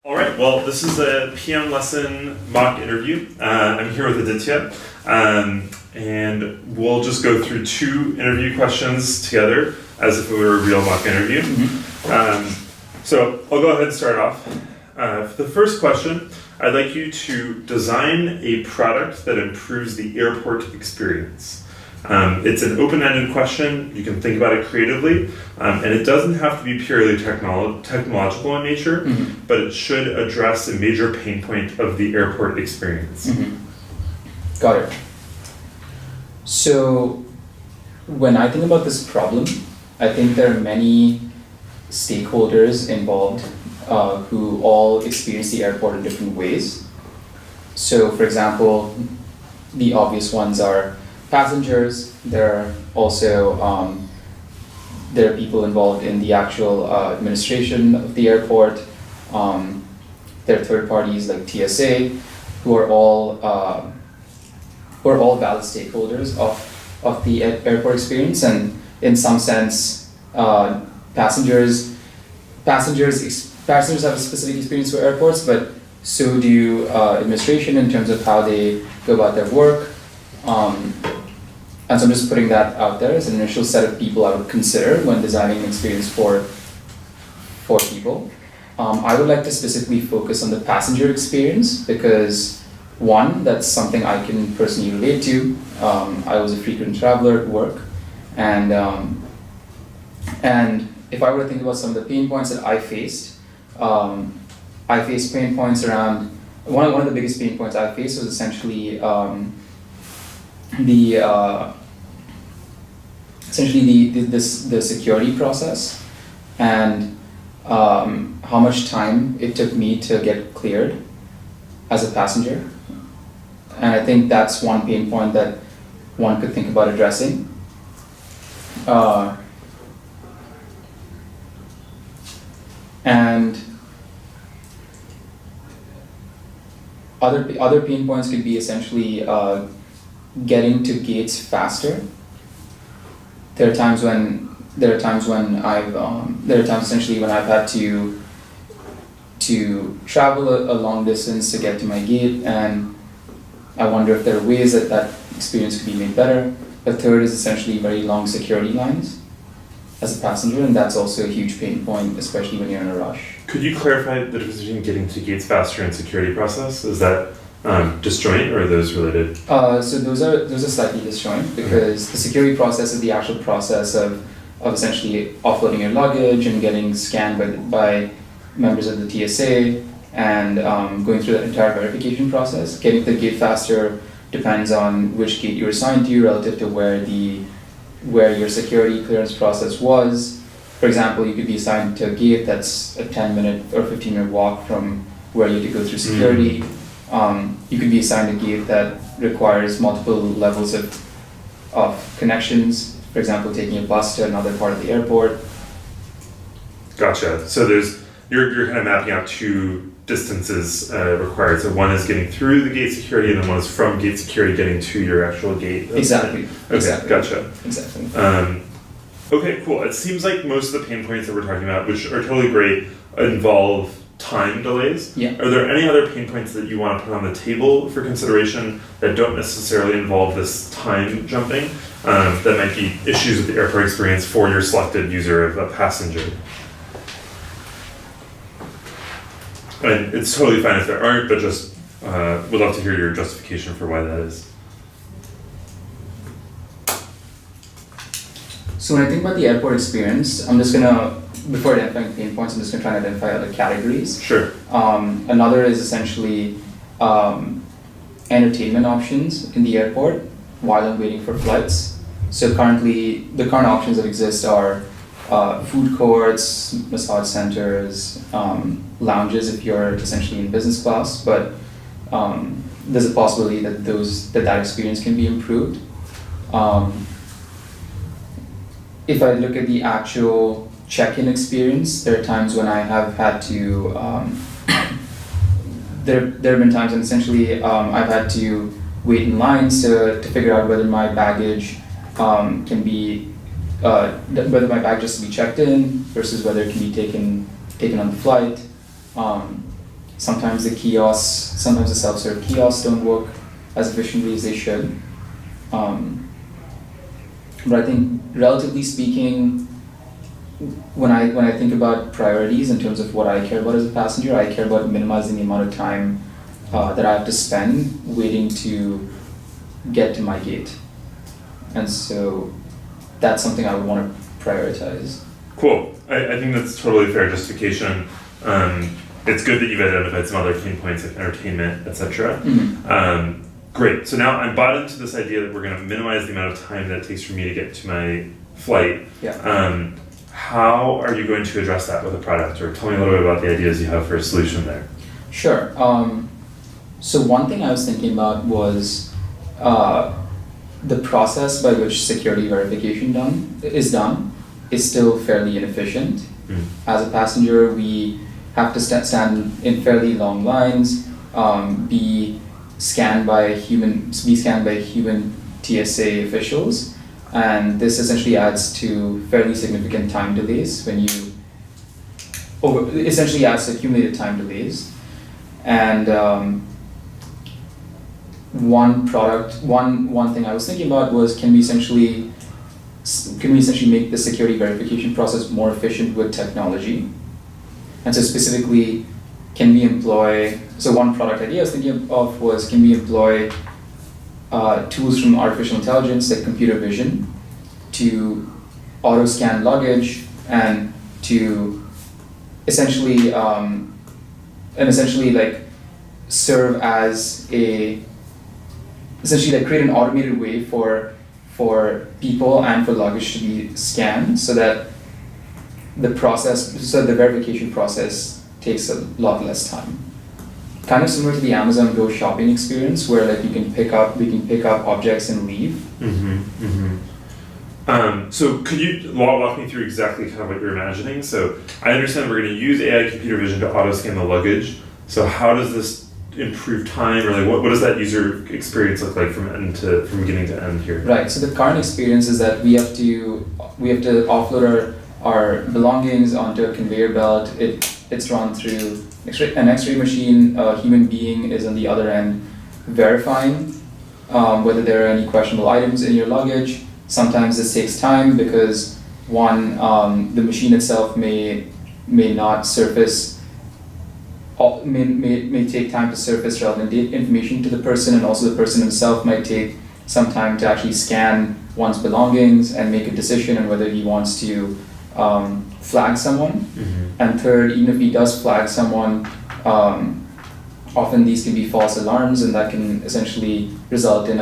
All right, well, this is a PM lesson mock interview. I'm here with Aditya, and we'll just go through two interview questions together as if it were a real mock interview. So I'll go ahead and start off. For the first question, I'd like you to design a product that improves the airport experience. It's an open-ended question. You can think about it creatively, and it doesn't have to be purely technological in nature, but it should address a major pain point of the airport experience. Got it. So when I think about this problem, I think there are many stakeholders involved who all experience the airport in different ways. So for example, the obvious ones are passengers. There are also there are people involved in the actual administration of the airport. There are third parties like TSA who are all valid stakeholders of the airport experience, and in some sense, passengers have a specific experience with airports, but so do administration in terms of how they go about their work. And so I'm just putting that out there as an initial set of people I would consider when designing an experience for people. I would like to specifically focus on the passenger experience because, one, that's something I can personally relate to. I was a frequent traveler at work, and if I were to think about some of the pain points that I faced pain points around, one of the biggest pain points I faced was essentially the security process and how much time it took me to get cleared as a passenger. And I think that's one pain point that one could think about addressing. And other pain points could be essentially getting to gates faster. There are times essentially when I've had to travel a long distance to get to my gate, and I wonder if there are ways that experience could be made better. The third is essentially very long security lines as a passenger, and that's also a huge pain point, especially when you're in a rush. Could you clarify the difference between getting to gates faster and security process? Is that disjoint, or are those related? So those are slightly disjoint because the security process is the actual process of essentially offloading your luggage and getting scanned by members of the TSA and going through that entire verification process. Getting to the gate faster depends on which gate you're assigned to relative to where your security clearance process was. For example, you could be assigned to a gate that's a 10-minute or 15-minute walk from where you have to go through security. You could be assigned a gate that requires multiple levels of connections, for example, taking a bus to another part of the airport. Gotcha. So you're kind of mapping out two distances required. So one is getting through the gate security, and then one is from gate security getting to your actual gate. Exactly. Okay, exactly. Gotcha. Exactly. Okay, cool. It seems like most of the pain points that we're talking about, which are totally great, involve time delays. Yeah. Are there any other pain points that you want to put on the table for consideration that don't necessarily involve this time jumping, that might be issues with the airport experience for your selected user of a passenger? And it's totally fine if there aren't, but just would love to hear your justification for why that is. So when I think about the airport experience, I'm just gonna, before identifying pain points, I'm just gonna try to identify other categories. Sure. Another is essentially entertainment options in the airport while I'm waiting for flights. So currently, the current options that exist are food courts, massage centers, lounges if you're essentially in business class, but there's a possibility that that experience can be improved. If I look at the actual check-in experience, there are times when I have had to, there have been times when essentially I've had to wait in lines to figure out whether my baggage can be whether my bag just to be checked in versus whether it can be taken on the flight. sometimes sometimes the self-serve kiosks don't work as efficiently as they should. But I think, relatively speaking, when I think about priorities in terms of what I care about as a passenger, I care about minimizing the amount of time that I have to spend waiting to get to my gate. And so that's something I would want to prioritize. Cool. I think that's totally fair justification. It's good that you've identified some other pain points like entertainment, etc. Mm-hmm. Great. So now I'm bought into this idea that we're going to minimize the amount of time that it takes for me to get to my flight. Yeah. How are you going to address that with a product? Or tell me a little bit about the ideas you have for a solution there. Sure. So one thing I was thinking about was the process by which security verification is still fairly inefficient. As a passenger, we have to stand in fairly long lines, be scanned by human TSA officials, and this essentially adds to fairly significant time delays essentially adds to accumulated time delays. And one thing I was thinking about was can we essentially make the security verification process more efficient with technology? And so specifically, one product idea I was thinking of was, can we employ tools from artificial intelligence like computer vision to auto scan luggage and to essentially serve as create an automated way for people and for luggage to be scanned so that the verification process takes a lot less time. Kind of similar to the Amazon Go shopping experience, where like we can pick up objects and leave. So could you walk me through exactly kind of what you're imagining? So I understand we're going to use AI computer vision to auto scan the luggage. So how does this improve time, or like what does that user experience look like from beginning to end here? Right. So the current experience is that we have to offload our belongings onto a conveyor belt. It's run through an X-ray machine. A human being is on the other end verifying whether there are any questionable items in your luggage. Sometimes this takes time because the machine itself may not surface. May take time to surface relevant information to the person, and also the person himself might take some time to actually scan one's belongings and make a decision on whether he wants to flag someone. And third, even if he does flag someone, often these can be false alarms, and that can essentially result in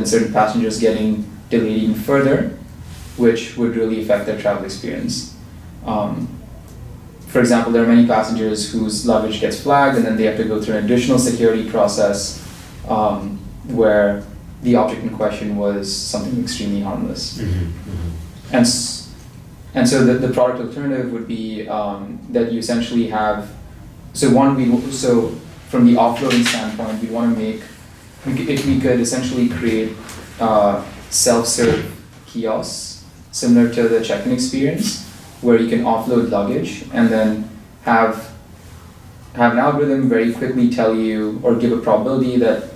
certain passengers getting delayed even further, which would really affect their travel experience. For example, there are many passengers whose luggage gets flagged and then they have to go through an additional security process where the object in question was something extremely harmless. And so the product alternative would be that you essentially have, so from the offloading standpoint, we could essentially create self-serve kiosks similar to the check-in experience, where you can offload luggage and then have an algorithm very quickly tell you or give a probability that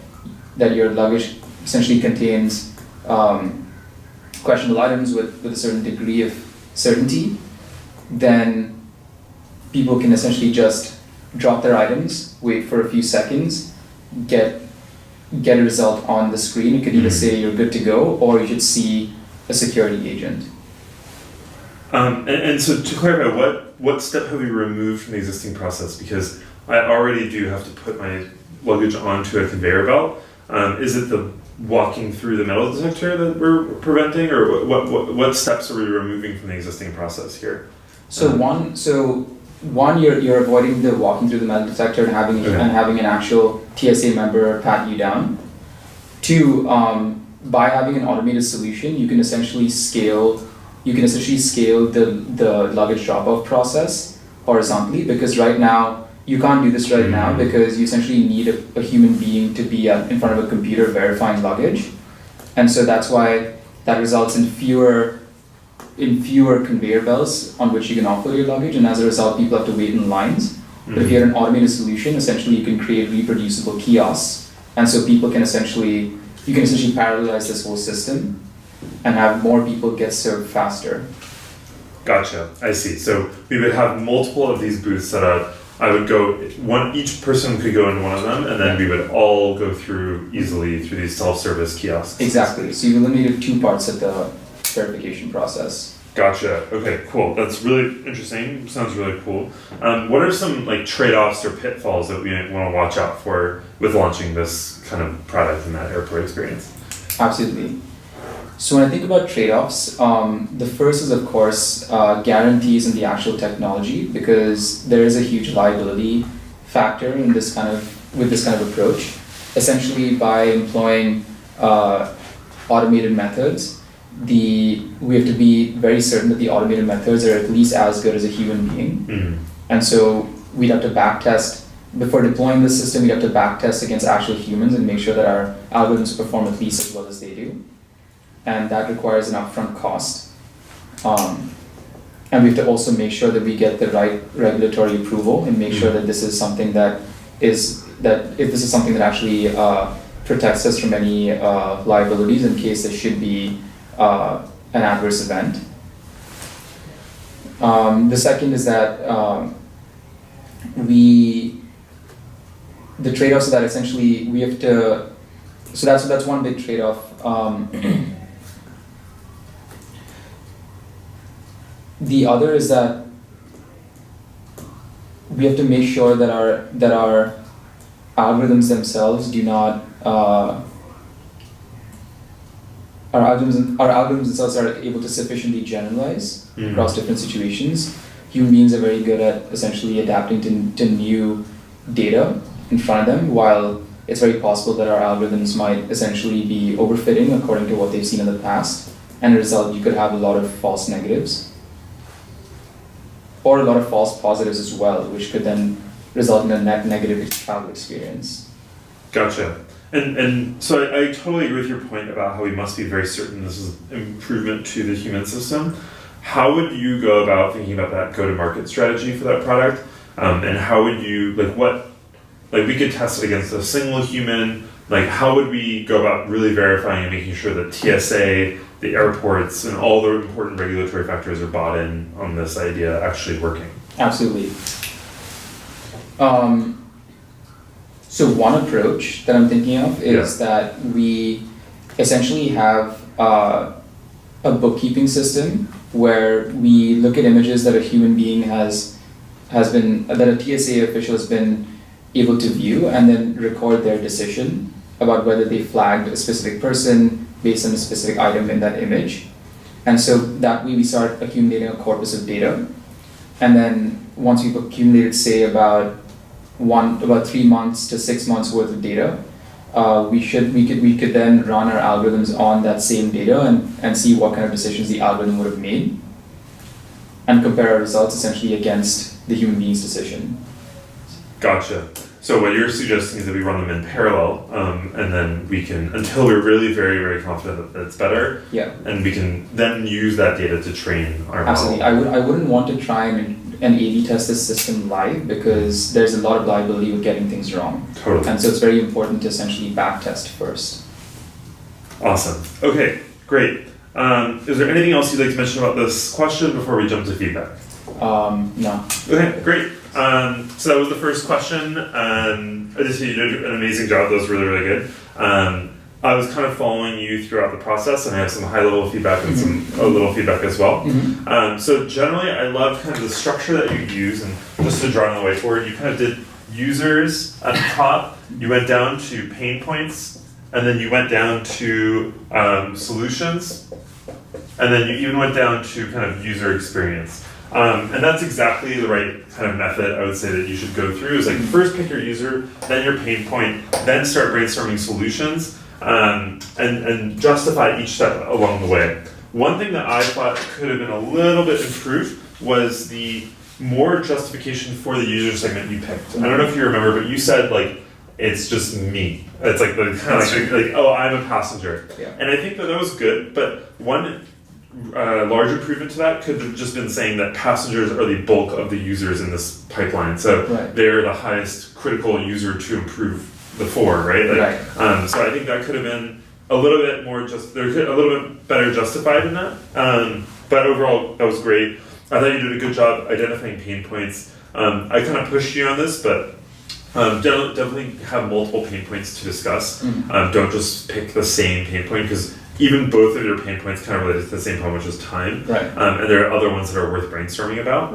your luggage essentially contains questionable items with a certain degree of certainty. Then people can essentially just drop their items, wait for a few seconds, get a result on the screen. It could either say you're good to go, or you should see a security agent. And so to clarify, what step have we removed from the existing process? Because I already do have to put my luggage onto a conveyor belt. Is it the walking through the metal detector that we're preventing, or what steps are we removing from the existing process here? So one, you're avoiding the walking through the metal detector and having an actual TSA member pat you down. Two, by having an automated solution, you can essentially scale the luggage drop-off process horizontally, because right now you can't do this right now because you essentially need a human being to be in front of a computer verifying luggage, and so that's why that results in fewer in fewer conveyor belts on which you can offload your luggage, and as a result, people have to wait in lines. But if you have an automated solution, essentially you can create reproducible kiosks, and so you can essentially parallelize this whole system and have more people get served faster. Gotcha. I see. So we would have multiple of these booths set up. I would go each person could go in one of them, and then we would all go through easily through these self-service kiosks. Exactly. So you eliminated two parts of the verification process. Gotcha. Okay, cool. That's really interesting. Sounds really cool. What are some like trade-offs or pitfalls that we want to watch out for with launching this kind of product in that airport experience? Absolutely. So when I think about trade-offs, the first is of course guarantees in the actual technology, because there is a huge liability factor in this kind of approach. Essentially, by employing automated methods, we have to be very certain that the automated methods are at least as good as a human being. Mm-hmm. And so we'd have to backtest before deploying the system. We'd have to backtest against actual humans and make sure that our algorithms perform at least as well as they do. And that requires an upfront cost. And we have to also make sure that we get the right regulatory approval and make sure that this is something that actually protects us from any liabilities in case there should be an adverse event. The second is that the trade-offs are that essentially we have to, so that's one big trade-off. The other is that we have to make sure that our algorithms themselves do not our algorithms themselves are able to sufficiently generalize across different situations. Human beings are very good at essentially adapting to new data in front of them, while it's very possible that our algorithms might essentially be overfitting according to what they've seen in the past, and as a result you could have a lot of false negatives or a lot of false positives as well, which could then result in a net negative travel experience. Gotcha. And so I totally agree with your point about how we must be very certain this is improvement to the human system. How would you go about thinking about that go-to-market strategy for that product? And how would you, we could test it against a single human, how would we go about really verifying and making sure that TSA, the airports, and all the important regulatory factors are bought in on this idea actually working? Absolutely. So one approach that I'm thinking of is that we essentially have a bookkeeping system where we look at images that a human being that a TSA official has been able to view, and then record their decision about whether they flagged a specific person based on a specific item in that image. And so that way we start accumulating a corpus of data. And then once we've accumulated, say, about 3 months to 6 months worth of data, we could then run our algorithms on that same data and see what kind of decisions the algorithm would have made, and compare our results essentially against the human being's decision. Gotcha. So what you're suggesting is that we run them in parallel, and then we can, until we're really very, very confident that it's better, and we can then use that data to train our model. Absolutely. I wouldn't want to try and A/B test this system live, because there's a lot of liability with getting things wrong. Totally. And so it's very important to essentially back test first. Awesome. Okay, great. Is there anything else you'd like to mention about this question before we jump to feedback? No. Okay, great. So that was the first question. Aditya, you did an amazing job. That was really, really good. I was kind of following you throughout the process, and I have some high-level feedback and some little feedback as well. So generally, I love kind of the structure that you use, and just to draw on the whiteboard, you kind of did users at the top, you went down to pain points, and then you went down to solutions, and then you even went down to kind of user experience. And that's exactly the right kind of method I would say that you should go through, is first pick your user, then your pain point, then start brainstorming solutions, and justify each step along the way. One thing that I thought could have been a little bit improved was the more justification for the user segment you picked. I don't know if you remember, but you said it's just me. It's the kind of oh, I'm a passenger. Yeah. And I think that was good, but one large improvement to that could have just been saying that passengers are the bulk of the users in this pipeline. So they're the highest critical user to improve the for, right? Like, so I think that could have been a little bit more a little bit better justified in that. But overall, that was great. I thought you did a good job identifying pain points. I kind of pushed you on this, but definitely have multiple pain points to discuss. Don't just pick the same pain point, because even both of your pain points kind of related to the same problem, which is time. And there are other ones that are worth brainstorming about.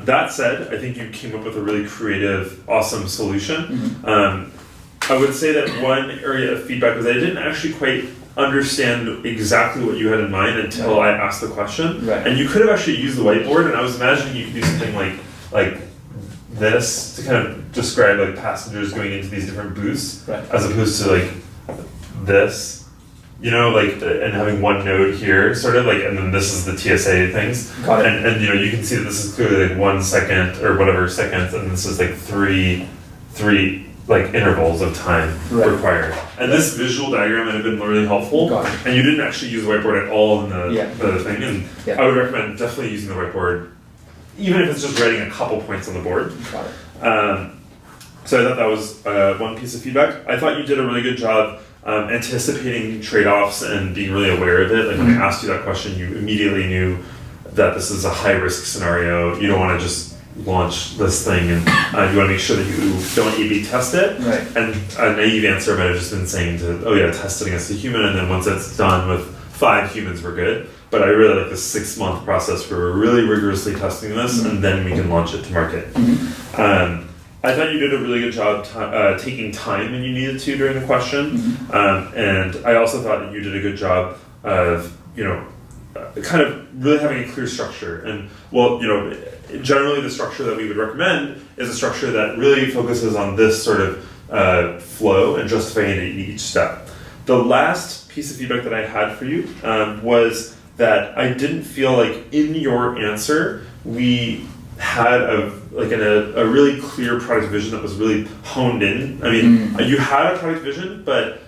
That said, I think you came up with a really creative, awesome solution. I would say that one area of feedback was I didn't actually quite understand exactly what you had in mind until I asked the question. And you could have actually used the whiteboard, and I was imagining you could do something like this to kind of describe like passengers going into these different booths, as opposed to like this. You know, like, and having one node here, sort of like, and then this is the TSA things. And you know, you can see that this is clearly like 1 second or whatever seconds, and this is like three like intervals of time required. And this visual diagram would have been really helpful. And you didn't actually use the whiteboard at all in the thing. And I would recommend definitely using the whiteboard, even if it's just writing a couple points on the board. So I thought that was one piece of feedback. I thought you did a really good job anticipating trade-offs and being really aware of it. Like when I asked you that question, you immediately knew that this is a high-risk scenario. You don't want to just launch this thing, and you want to make sure that you don't A/B test it. And a naive answer might have just been saying test it against a human, and then once it's done with 5 humans, we're good. But I really like this 6-month process where we're really rigorously testing this, and then we can launch it to market. I thought you did a really good job taking time when you needed to during the question, and I also thought that you did a good job of, you know, kind of really having a clear structure. And well, you know, generally the structure that we would recommend is a structure that really focuses on this sort of flow and justifying it in each step. The last piece of feedback that I had for you was that I didn't feel like in your answer we had a really clear product vision that was really honed in. I mean, you had a product vision, but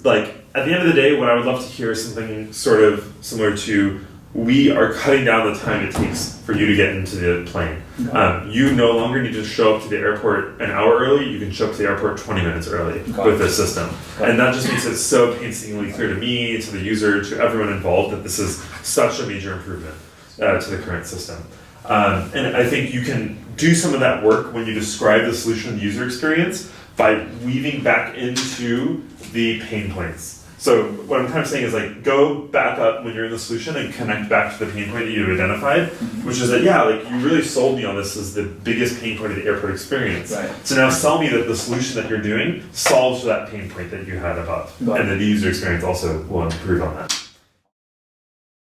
like at the end of the day, what I would love to hear is something sort of similar to, we are cutting down the time it takes for you to get into the plane. You no longer need to show up to the airport an hour early. You can show up to the airport 20 minutes early with this system. And that just makes it so painstakingly clear to me, to the user, to everyone involved, that this is such a major improvement to the current system. And I think you can do some of that work when you describe the solution and the user experience by weaving back into the pain points. So what I'm kind of saying is like, go back up when you're in the solution and connect back to the pain point that you identified, which is that, like you really sold me on this as the biggest pain point of the airport experience. So now sell me that the solution that you're doing solves for that pain point that you had above, and that the user experience also will improve on that.